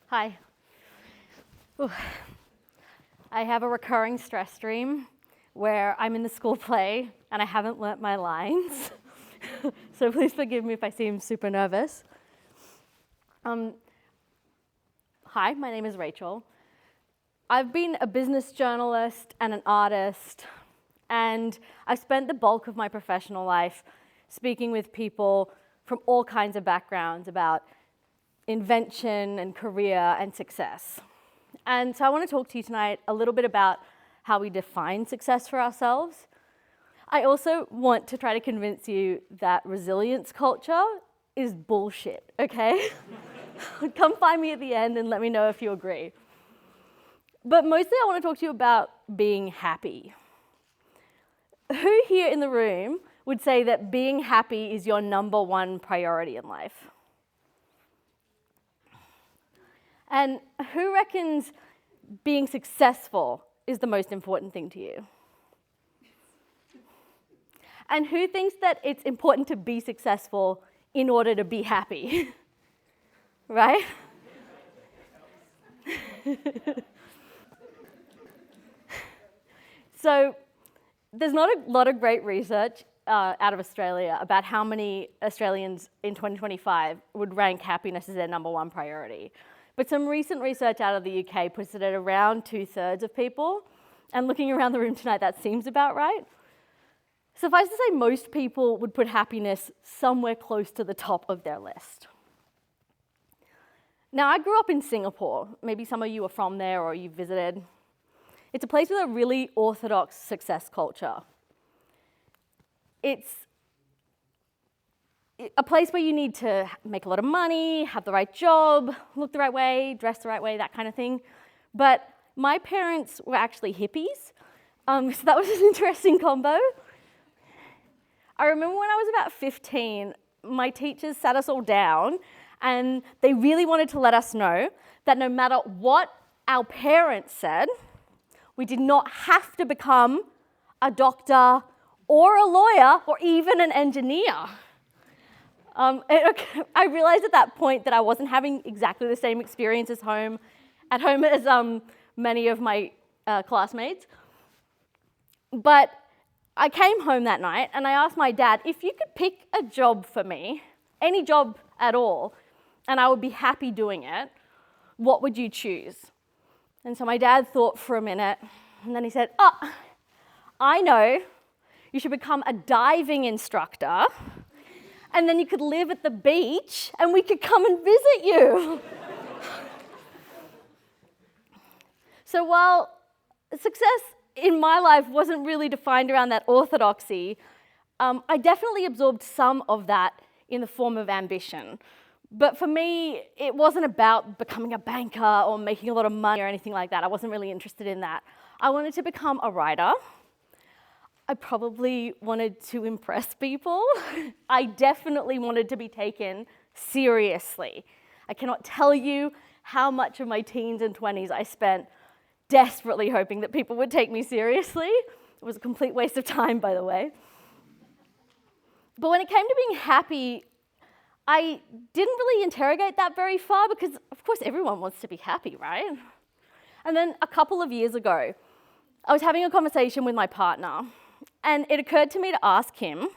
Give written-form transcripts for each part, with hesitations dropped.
Hi. Ooh. I have a recurring stress stream where I'm in the school play and I haven't learnt my lines. So please forgive me if I seem super nervous. Hi, my name is Rachel. I've been a business journalist and an artist, and I've spent the bulk of my professional life speaking with people from all kinds of backgrounds about invention and career and success. And so I want to talk to you tonight a little bit about how we define success for ourselves. I also want to try to convince you that resilience culture is bullshit, okay? Come find me at the end and let me know if you agree. But mostly I want to talk to you about being happy. Who here in the room would say that being happy is your number one priority in life? And who reckons being successful is the most important thing to you? And who thinks that it's important to be successful in order to be happy? Right? So there's not a lot of great research out of Australia about how many Australians in 2025 would rank happiness as their number one priority. But some recent research out of the UK puts it at around 2/3 of people. And looking around the room tonight, that seems about right. Suffice to say, most people would put happiness somewhere close to the top of their list. Now, I grew up in Singapore. Maybe some of you are from there or you visited. It's a place with a really orthodox success culture. It's a place where you need to make a lot of money, have the right job, look the right way, dress the right way, that kind of thing. But my parents were actually hippies, so that was an interesting combo. I remember when I was about 15, my teachers sat us all down and they really wanted to let us know that no matter what our parents said, we did not have to become a doctor or a lawyer or even an engineer. I realized at that point that I wasn't having exactly the same experience at home as many of my classmates. But I came home that night and I asked my dad, if you could pick a job for me, any job at all, and I would be happy doing it, what would you choose? And so my dad thought for a minute, and then he said, I know, you should become a diving instructor, and then you could live at the beach, and we could come and visit you. So while success in my life wasn't really defined around that orthodoxy, I definitely absorbed some of that in the form of ambition. But for me, it wasn't about becoming a banker or making a lot of money or anything like that. I wasn't really interested in that. I wanted to become a writer. I probably wanted to impress people. I definitely wanted to be taken seriously. I cannot tell you how much of my teens and 20s I spent desperately hoping that people would take me seriously. It was a complete waste of time, by the way. But when it came to being happy, I didn't really interrogate that very far because, of course, everyone wants to be happy, right? And then a couple of years ago, I was having a conversation with my partner, and it occurred to me to ask him,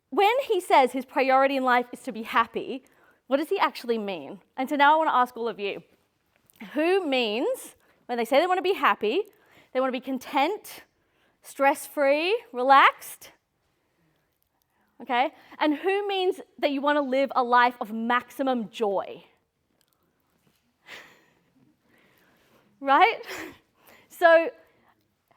when he says his priority in life is to be happy, what does he actually mean? And so now I want to ask all of you, who means, when they say they want to be happy, they want to be content, stress-free, relaxed? Okay? And who means that you want to live a life of maximum joy? Right? So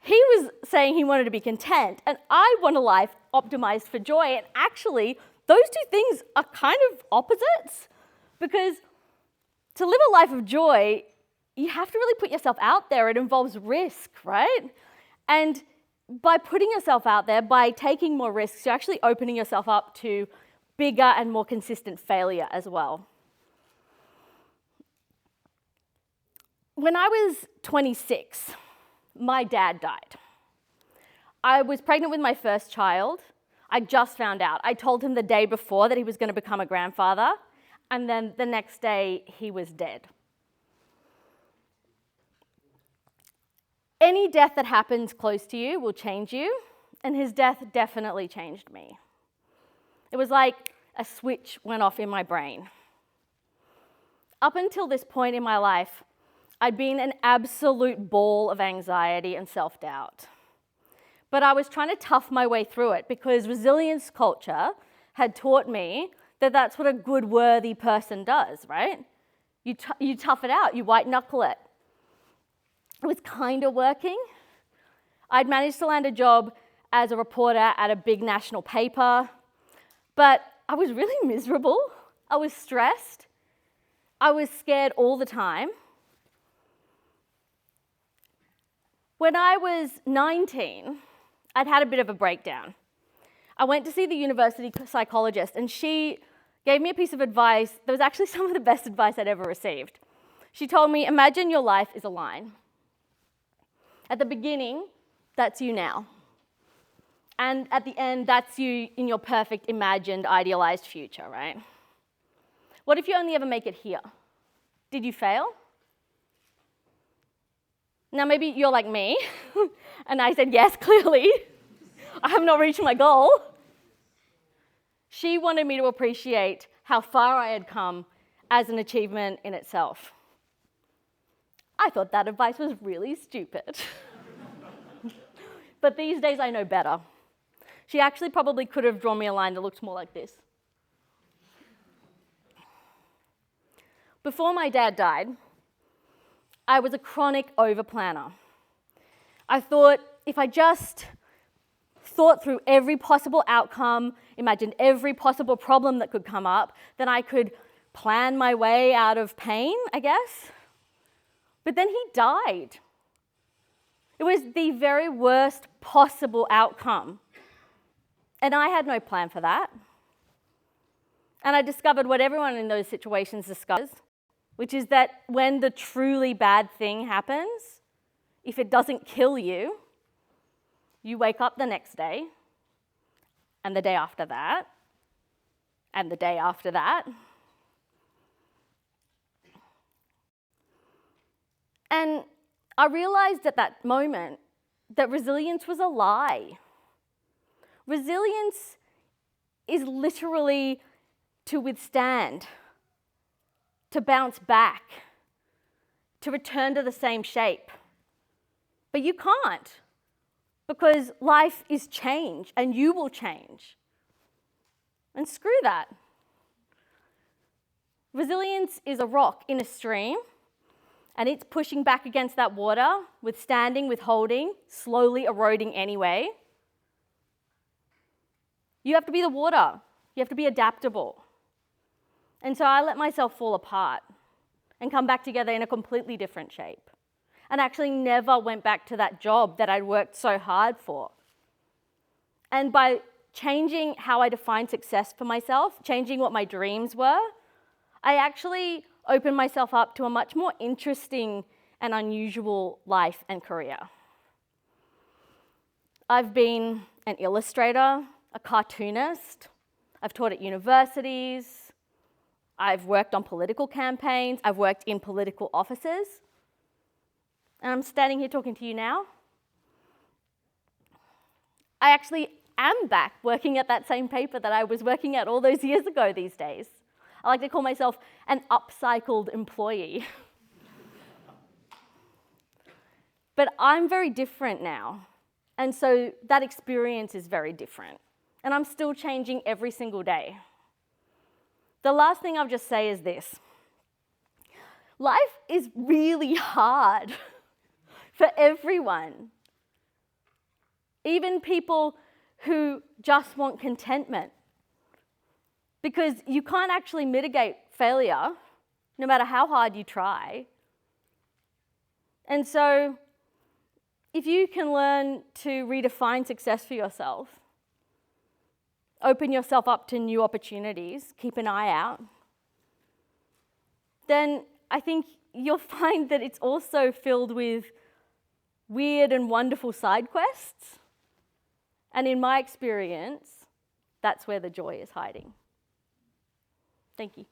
he was saying he wanted to be content, and I want a life optimized for joy. And actually, those two things are kind of opposites, because to live a life of joy, you have to really put yourself out there. It involves risk, right? And by putting yourself out there, by taking more risks, you're actually opening yourself up to bigger and more consistent failure as well. When I was 26, my dad died. I was pregnant with my first child. I just found out. I told him the day before that he was going to become a grandfather, and then the next day he was dead. Any death that happens close to you will change you, and his death definitely changed me. It was like a switch went off in my brain. Up until this point in my life, I'd been an absolute ball of anxiety and self-doubt. But I was trying to tough my way through it because resilience culture had taught me that that's what a good, worthy person does, right? You tough it out, you white knuckle it. It was kind of working. I'd managed to land a job as a reporter at a big national paper, but I was really miserable. I was stressed. I was scared all the time. When I was 19, I'd had a bit of a breakdown. I went to see the university psychologist, and she gave me a piece of advice that was actually some of the best advice I'd ever received. She told me, imagine your life is a line. At the beginning, that's you now. And at the end, that's you in your perfect, imagined, idealized future, right? What if you only ever make it here? Did you fail? Now, maybe you're like me, and I said, yes, clearly. I have not reached my goal. She wanted me to appreciate how far I had come as an achievement in itself. I thought that advice was really stupid. But these days I know better. She actually probably could have drawn me a line that looked more like this. Before my dad died, I was a chronic overplanner. I thought if I just thought through every possible outcome, imagined every possible problem that could come up, then I could plan my way out of pain, I guess. But then he died. It was the very worst possible outcome. And I had no plan for that. And I discovered what everyone in those situations discovers, which is that when the truly bad thing happens, if it doesn't kill you, you wake up the next day, and the day after that, and the day after that. And I realized at that moment that resilience was a lie. Resilience is literally to withstand, to bounce back, to return to the same shape. But you can't, because life is change, and you will change. And screw that. Resilience is a rock in a stream, and it's pushing back against that water, withstanding, withholding, slowly eroding anyway. You have to be the water. You have to be adaptable. And so I let myself fall apart and come back together in a completely different shape. And actually never went back to that job that I'd worked so hard for. And by changing how I defined success for myself, changing what my dreams were, I actually opened myself up to a much more interesting and unusual life and career. I've been an illustrator, a cartoonist. I've taught at universities. I've worked on political campaigns. I've worked in political offices. And I'm standing here talking to you now. I actually am back working at that same paper that I was working at all those years ago these days. I like to call myself an upcycled employee. But I'm very different now. And so that experience is very different. And I'm still changing every single day. The last thing I'll just say is this. Life is really hard for everyone. Even people who just want contentment. Because you can't actually mitigate failure, no matter how hard you try. And so, if you can learn to redefine success for yourself, open yourself up to new opportunities, keep an eye out, then I think you'll find that it's also filled with weird and wonderful side quests. And in my experience, that's where the joy is hiding. Thank you.